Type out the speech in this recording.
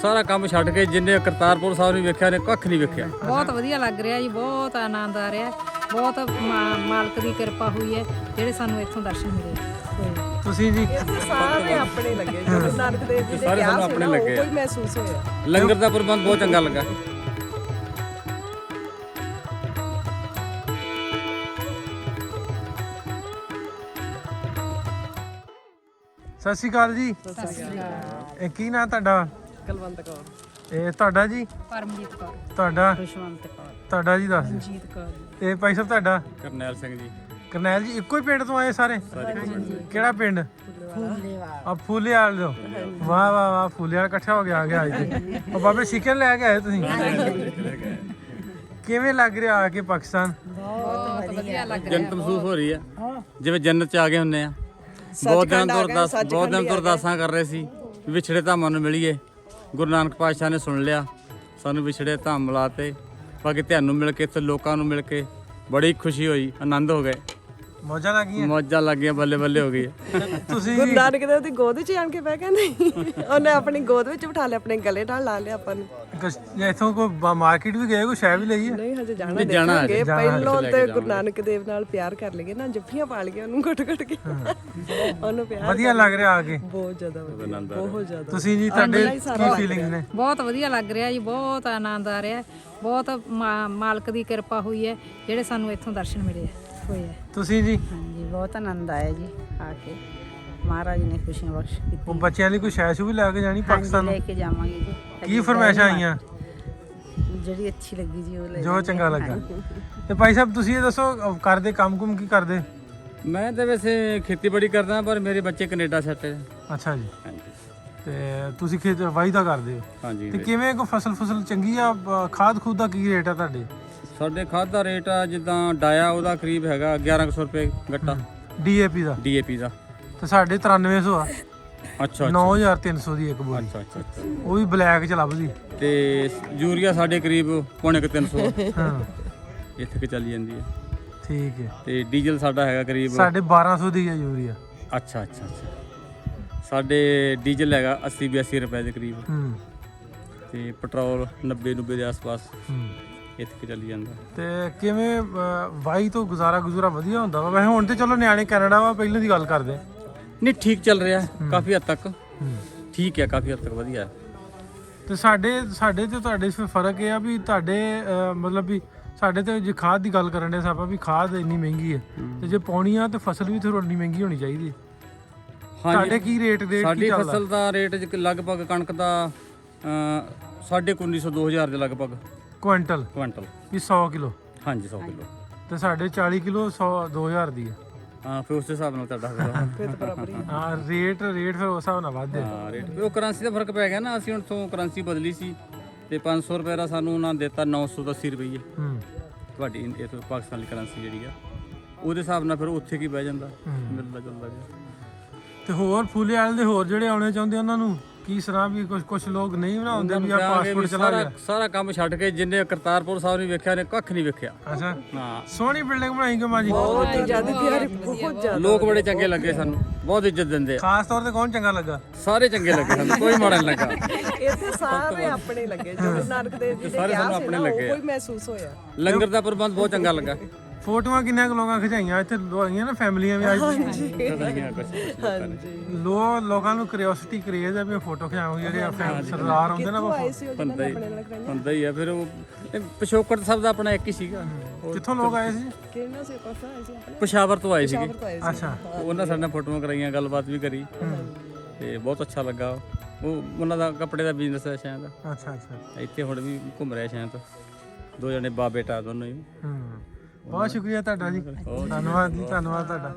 ਸਾਰਾ ਕੰਮ ਛੱਡ ਕੇ ਜਿੰਨੇ ਕਰਤਾਰਪੁਰ ਸਾਹਿਬ ਨੂੰ ਵੇਖਿਆ ਨੇ ਕੱਖ ਨਹੀਂ ਵੇਖਿਆ। ਬਹੁਤ ਵਧੀਆ ਲੱਗ ਰਿਹਾ ਜੀ, ਬਹੁਤ ਆਨੰਦ ਆ ਰਿਹਾ, ਬਹੁਤ ਮਾਲਕ ਦੀ ਕਿਰਪਾ ਹੋਈ ਹੈ ਜਿਹੜੇ ਸਾਨੂੰ ਇੱਥੋਂ ਦਰਸ਼ਨ ਮਿਲੇ ਹੋਏ। ਤੁਸੀਂ ਜੀ ਸਾਰੇ ਆਪਣੇ ਲੱਗੇ ਗੁਰੂ ਨਾਨਕ ਦੇਵ ਜੀ ਦੇ ਸਾਰੇ ਸਾਨੂੰ ਆਪਣੇ ਲੱਗੇ ਕੋਈ ਮਹਿਸੂਸ ਹੋਇਆ। ਲੰਗਰ ਦਾ ਪ੍ਰਬੰਧ ਬਹੁਤ ਚੰਗਾ ਲੱਗਾ। ਸਤਿ ਸ਼੍ਰੀ ਅਕਾਲ ਜੀ। ਇਹ ਕੀ ਨਾਂ ਤੁਹਾਡਾ? ਕੁਲਵੰਤ ਕੌਰ। ਇਹ ਤੁਹਾਡਾ ਜੀ? ਪਰਮਜੀਤ ਕੌਰ। ਤੁਹਾਡਾ? ਖੁਸ਼ਵੰਤ ਕੌਰ। ਤੁਹਾਡਾ ਜੀ ਦੱਸ ਦਿਓ। ਜੀਤ ਕੌਰ। ਤੇ ਭਾਈ ਸਾਹਿਬ ਤੁਹਾਡਾ? ਕਰਨੈਲ ਸਿੰਘ ਜੀ। ਕਰਨੈਲ ਜੀ ਇੱਕੋ ਹੀ ਪਿੰਡ ਤੋਂ ਆਏ ਸਾਰੇ? ਕਿਹੜਾ ਪਿੰਡ? ਆ ਫੂਲੇਵਾਲ ਤੋਂ। ਵਾਹ ਵਾਹ ਵਾਹ, ਫੂਲੇਵਾਲ ਇਕੱਠਾ ਹੋ ਗਿਆ ਆ ਗਿਆ ਅੱਜ। ਉਹ ਬਾਬੇ ਸਿੱਕਨ ਲੈ ਕੇ ਆਏ ਤੁਸੀਂ? ਕਿਵੇਂ ਲੱਗ ਰਿਹਾ ਆ ਕੇ ਪਾਕਿਸਤਾਨ? ਬਹੁਤ ਵਧੀਆ ਲੱਗ ਰਿਹਾ। ਜੰਨਤ ਮਹਿਸੂਸ ਹੋ ਰਹੀ ਹੈ, ਜਿਵੇਂ ਜੰਨਤ ਚ ਆ ਗਏ ਹੁੰਨੇ ਆ। ਬਹੁਤ ਦਿਨ ਤੋਂ ਅਰਦਾਸਾਂ ਕਰ ਰਹੇ ਸੀ ਵੀ ਵਿਛੜੇ ਧਾਮਾਂ ਨੂੰ ਮਿਲੀਏ। ਗੁਰੂ ਨਾਨਕ ਪਾਤਸ਼ਾਹ ਨੇ ਸੁਣ ਲਿਆ, ਸਾਨੂੰ ਵਿਛੜੇ ਧਾਮ ਮਿਲਾਤੇ। ਬਾਕੀ ਤੁਹਾਨੂੰ ਮਿਲ ਕੇ ਇੱਥੇ ਲੋਕਾਂ ਨੂੰ ਮਿਲ ਕੇ ਬੜੀ ਖੁਸ਼ੀ ਹੋਈ, ਆਨੰਦ ਹੋ ਗਏ, ਮੌਜਾਂ ਲੱਗੀਆਂ? ਮੌਜਾਂ ਲੱਗ ਗਈਆਂ, ਬੱਲੇ ਬੱਲੇ ਹੋ ਗਈ। ਤੁਸੀਂ ਗੁਰੂ ਨਾਨਕ ਦੇਵ ਦੀ ਗੋਦ ਵਿੱਚ ਆਣ ਕੇ ਬਹਿ ਗਿਆ ਨਹੀਂ, ਉਹਨੇ ਆਪਣੀ ਗੋਦ ਵਿੱਚ ਬਿਠਾ ਲਿਆ, ਆਪਣੇ ਗਲੇ ਨਾਲ ਲਾ ਲਿਆ ਆਪਾਂ ਨੂੰ। ਇੱਥੋਂ ਕੋਈ ਮਾਰਕੀਟ ਵੀ ਗਏ, ਕੋਈ ਸ਼ੈ ਵੀ ਲਈ ਹੈ? ਨਹੀਂ ਹਜੇ ਜਾਣਾ ਜਾਣਾ ਦੇਖਾਂਗੇ। ਪਹਿਲੋਂ ਤੇ ਗੁਰੂ ਨਾਨਕ ਦੇਵ ਨਾਲ ਪਿਆਰ ਕਰ ਲਈਏ ਨਾ, ਜੱਫੀਆਂ ਪਾ ਲਈਏ ਉਹਨੂੰ ਘੁੱਟ ਘੁੱਟ ਕੇ, ਉਹਨੂੰ ਪਿਆਰ। ਵਧੀਆ ਲੱਗ ਰਿਹਾ ਆ ਕੇ? ਬਹੁਤ ਜ਼ਿਆਦਾ ਵਧੀਆ, ਬਹੁਤ ਜ਼ਿਆਦਾ। ਤੁਸੀਂ ਜੀ ਤੁਹਾਡੇ ਕੀ ਫੀਲਿੰਗਸ ਨੇ? ਬਹੁਤ ਵਧੀਆ ਲੱਗ ਰਿਹਾ ਜੀ, ਬਹੁਤ ਆਨੰਦ ਆ ਰਿਹਾ, ਬਹੁਤ ਮਾਲਕ ਦੀ ਕਿਰਪਾ ਹੋਈ ਹੈ ਜਿਹੜੇ ਸਾਨੂੰ ਇੱਥੋਂ ਦਰਸ਼ਨ ਮਿਲੇ ਹੋਏ ਹੈ। ਤੁਸੀਂ ਜੀ? ਹਾਂਜੀ, ਬਹੁਤ ਆਨੰਦ ਆਇਆ ਜੀ ਆ ਕੇ। ਮਹਾਰਾਜ ਨੇ ਖੁਸ਼ੀਆਂ ਬਖਸ਼ ਉਹ ਕੀਤੀ। ਬੱਚਿਆਂ ਲਈ ਕੋਈ ਸ਼ੈ ਸ਼ੂ ਵੀ ਲੈ ਕੇ ਜਾਣੀ ਪਾਕਿਸਤਾਨ ਲੈ ਨੂੰ? ਕੇ ਜਾਵਾਂਗੇ ਜੀ। ਕੀ ਫਰਮਾਇਸ਼ਾਂ ਆਈਆਂ? ਜਿਹੜੀ ਅੱਛੀ ਲੱਗੀ ਜੀ ਉਹ ਲੈ ਜੋ ਚੰਗਾ ਲੱਗਾ। ਤੇ ਭਾਈ ਸਾਹਿਬ ਤੁਸੀਂ ਇਹ ਦੱਸੋ, ਕਰਦੇ ਕੰਮ-ਕੁਮ ਕੀ ਕਰਦੇ? ਮੈਂ ਤਾਂ ਵੈਸੇ ਖੇਤੀਬਾੜੀ ਕਰਦਾ, ਪਰ ਮੇਰੇ ਬੱਚੇ ਕੈਨੇਡਾ ਸੈੱਟ ਹੈ। ਅੱਛਾ ਜੀ। ਹਾਂਜੀ ਤੇ ਤੁਸੀਂ ਖੇਤ ਵਾਹੀ ਦਾ ਕਰਦੇ ਹੋ? ਹਾਂਜੀ। ਤੇ ਕਿਵੇਂ ਕੋ ਫਸਲ ਚੰਗੀ ਆ? ਖਾਦ ਖੂਦ ਦਾ ਕੀ ਰੇਟ ਆ ਤੁਹਾਡੇ? ਸਾਡੇ ਖਾਦ ਦਾ ਰੇਟ ਆ ਜਿੱਦਾਂ ਡਾਇਆ ਉਹਦਾ ਕਰੀਬ ਹੈਗਾ 1100 ਰੁਪਏ ਗੱਟਾ। ਡੀਏਪੀ ਦਾ? ਡੀਏਪੀ ਦਾ ਤੇ ਸਾਡੇ 9300 ਆ। ਅੱਛਾ 9300 ਦੀ ਇੱਕ ਬੋਰੀ। ਅੱਛਾ ਅੱਛਾ ਅੱਛਾ। ਉਹ ਵੀ ਬਲੈਕ ਚ ਲੱਭਦੀ। ਤੇ ਯੂਰੀਆ ਸਾਡੇ ਕਰੀਬ ਪੌਣੇ 300 ਹਾਂ ਇੱਥੇ ਕਿ ਚੱਲੀ ਜਾਂਦੀ ਹੈ। ਠੀਕ ਹੈ। ਤੇ ਡੀਜ਼ਲ ਸਾਡਾ ਹੈਗਾ ਕਰੀਬ ਸਾਡੇ 1200 ਦੀ ਹੈ ਯੂਰੀਆ। ਅੱਛਾ ਅੱਛਾ ਅੱਛਾ। ਸਾਡੇ ਡੀਜ਼ਲ ਹੈਗਾ 80-82 ਰੁਪਏ ਦੇ ਕਰੀਬ। ਤੇ ਪੈਟਰੋਲ 90-90 ਦੇ ਆਸ-ਪਾਸ ਇੱਥੇ ਕਿ ਚੱਲੀ ਜਾਂਦਾ। ਤੇ ਕਿਵੇਂ ਵਾਹੀ ਤੋਂ ਗੁਜ਼ਾਰਾ ਵਧੀਆ ਹੁੰਦਾ ਵਾ? ਵੈਸੇ ਹੁਣ ਤੇ ਚਲੋ ਨਿਆਣੇ ਕੈਨੇਡਾ ਵਾ, ਪਹਿਲਾਂ ਦੀ ਗੱਲ ਕਰਦੇ। ਨਹੀਂ ਠੀਕ ਚੱਲ ਰਿਹਾ ਕਾਫੀ ਹੱਦ ਤੱਕ। ਠੀਕ ਹੈ, ਕਾਫੀ ਹੱਦ ਤੱਕ ਵਧੀਆ ਹੈ। ਤੇ ਸਾਡੇ ਤੇ ਤੁਹਾਡੇ 'ਚ ਫਰਕ ਇਹ ਆ ਵੀ ਤੁਹਾਡੇ ਮਤਲਬ ਵੀ ਸਾਡੇ ਤੇ ਜੇ ਖਾਦ ਦੀ ਗੱਲ ਕਰਨ ਦੇ ਆਪਾਂ ਵੀ ਖਾਦ ਇੰਨੀ ਮਹਿੰਗੀ ਹੈ, ਤੇ ਜੇ ਪਾਉਣੀ ਆ ਤੇ ਫਸਲ ਵੀ ਥੋੜੀ ਮਹਿੰਗੀ ਹੋਣੀ ਚਾਹੀਦੀ। ਸਾਡੇ ਕੀ ਰੇਟ ਸਾਡੀ ਫਸਲ ਦਾ ਰੇਟ ਲਗਭਗ ਕਣਕ ਦਾ 1950-2000 ਦੇ ਲਗਭਗ ਕੁਇੰਟਲ ਵੀ 100 ਕਿਲੋ। ਹਾਂਜੀ 100 ਕਿਲੋ। ਤੇ ਸਾਡੇ 40 ਕਿਲੋ 2000 ਦੀ ਆ। ਹਾਂ ਫਿਰ ਉਸ ਹਿਸਾਬ ਨਾਲ ਤੁਹਾਡਾ ਹੋਗਾ। ਫਿਰ ਤਾਂ ਬਰਾਬਰ ਹੀ। ਹਾਂ ਰੇਟ ਫਿਰ ਉਸ ਹਿਸਾਬ ਨਾਲ ਵੱਧਦੇ। ਹਾਂ ਰੇਟ ਉਹ ਕਰੰਸੀ ਦਾ ਫਰਕ ਪੈ ਗਿਆ ਨਾ। ਅਸੀਂ ਹੁਣ ਤੋਂ ਕਰੰਸੀ ਬਦਲੀ ਸੀ ਤੇ 500 ਰੁਪਏ ਦਾ ਸਾਨੂੰ ਉਹਨਾਂ ਨੇ ਦਿੱਤਾ 980 ਰੁਪਏ ਤੁਹਾਡੀ ਇਹ ਤੋਂ ਪਾਕਿਸਤਾਨੀ ਕਰੰਸੀ ਜਿਹੜੀ ਆ ਉਹਦੇ ਹਿਸਾਬ ਨਾਲ ਫਿਰ ਉੱਥੇ ਕੀ ਬਹਿ ਜਾਂਦਾ, ਮਿਲਦਾ ਜੁਲਦਾ ਗਿਆ। ਤੇ ਹੋਰ ਫੂਲੇਵਾਲ ਦੇ ਹੋਰ ਜਿਹੜੇ ਆਉਣੇ ਚਾਹੁੰਦੇ ਉਹਨਾਂ ਨੂੰ ਕੀ ਸਲਾਹ ਵੀ ਕੁਝ ਲੋਕ ਨਹੀਂ ਬਣਾਉਂਦੇ ਵੀ ਆ ਪਾਸਪੋਰਟ ਚਲਾ ਗਿਆ? ਸਾਰਾ ਕੰਮ ਛੱਡ ਕੇ ਜਿੰਨੇ ਕਰਤਾਰਪੁਰ ਸਾਹਿਬ ਨੂੰ ਵੇਖਿਆ ਨੇ ਕੱਖ ਨਹੀਂ ਵੇਖਿਆ। ਅੱਛਾ ਹਾਂ ਸੋਹਣੀ ਬਿਲਡਿੰਗ ਬਣਾਈ ਕਿ ਮਾਜੀ? ਬਹੁਤ ਜ਼ਿਆਦਾ ਪਿਆਰੀ, ਬਹੁਤ ਜ਼ਿਆਦਾ। ਲੋਕ ਬੜੇ ਚੰਗੇ ਲੱਗੇ ਸਾਨੂੰ, ਬਹੁਤ ਇੱਜ਼ਤ ਦਿੰਦੇ ਆ। ਖਾਸ ਤੌਰ ਤੇ ਕੌਣ ਚੰਗਾ ਲੱਗਾ? ਸਾਰੇ ਚੰਗੇ ਲੱਗੇ ਸਾਨੂੰ, ਕੋਈ ਮਾੜਾ ਨਹੀਂ ਲੱਗਾ। ਇੱਥੇ ਸਾਰੇ ਆਪਣੇ ਲੱਗੇ, ਜੋ ਗੁਰੂ ਨਾਨਕ ਦੇਵ ਜੀ ਦੇ ਸਾਰੇ ਸਾਨੂੰ ਪਿਆਰ ਸੀ ਆਪਣੇ ਨਾ, ਲੱਗੇ ਉਹ ਆ। ਕੋਈ ਮਹਿਸੂਸ ਹੋਇਆ। ਲੰਗਰ ਦਾ ਪ੍ਰਬੰਧ ਬਹੁਤ ਚੰਗਾ ਲੱਗਾ। ਫੋਟੋਆਂ ਕਿੰਨੀਆਂ ਕੁ ਲੋਕਾਂ ਖਿਚਾਈਆਂ ਇੱਥੇ? ਲੋਈਆਂ ਨਾ ਫੈਮਲੀਆਂ ਵੀ ਆਈ। ਹਾਂਜੀ। ਲੋਕਾਂ ਨੂੰ ਕਿਉਰਿਓਸਿਟੀ ਕਰੇਜ਼ ਹੈ ਵੀ ਫੋਟੋ ਖਿਚਾਵਾਂਗੇ। ਜਿਹੜੇ ਸਰਦਾਰ ਹੁੰਦੇ ਨਾ ਉਹ ਆਏ ਸੀ ਉਹ ਜਿਹਨਾਂ ਨੇ ਆਪਣੇ ਨਾਲ ਕਰਾਈਆਂ। ਹੁੰਦਾ ਹੀ ਆ। ਫਿਰ ਉਹ ਪਿਛੋਕੜ ਸਭ ਦਾ ਆਪਣਾ ਇੱਕ ਹੀ ਸੀਗਾ। ਕਿੱਥੋਂ ਲੋਕ ਆਏ ਸੀ? ਕਿਹਨਾਂ ਸੀ ਕੋਸਾ ਆਏ ਸੀ ਆਪਣੇ ਪਸ਼ਾਵਰ ਤੋਂ ਆਏ ਸੀਗੇ। ਸ਼ਾਬਰ ਤੋਂ ਆਏ ਸੀ। ਅੱਛਾ ਉਹਨਾਂ ਸਾਡੇ ਨਾਲ ਫੋਟੋਆਂ ਕਰਾਈਆਂ, ਗੱਲਬਾਤ ਵੀ ਕਰੀ ਤੇ ਬਹੁਤ ਅੱਛਾ ਲੱਗਾ। ਉਹ ਉਹਨਾਂ ਦਾ ਕੱਪੜੇ ਦਾ ਬਿਜ਼ਨਸ ਹੈ ਸ਼ਾਇਦ। ਅੱਛਾ ਅੱਛਾ। ਇੱਥੇ ਹੁਣ ਵੀ ਘੁੰਮ ਰਿਹਾ ਸ਼ਾਇਦ। ਦੋ ਜਣੇ ਬਾਪ ਬੇਟਾ ਦੋਨੋਂ ਹੀ। ਬਹੁਤ ਸ਼ੁਕਰੀਆ ਤੁਹਾਡਾ ਜੀ। ਧੰਨਵਾਦ ਜੀ, ਧੰਨਵਾਦ ਤੁਹਾਡਾ।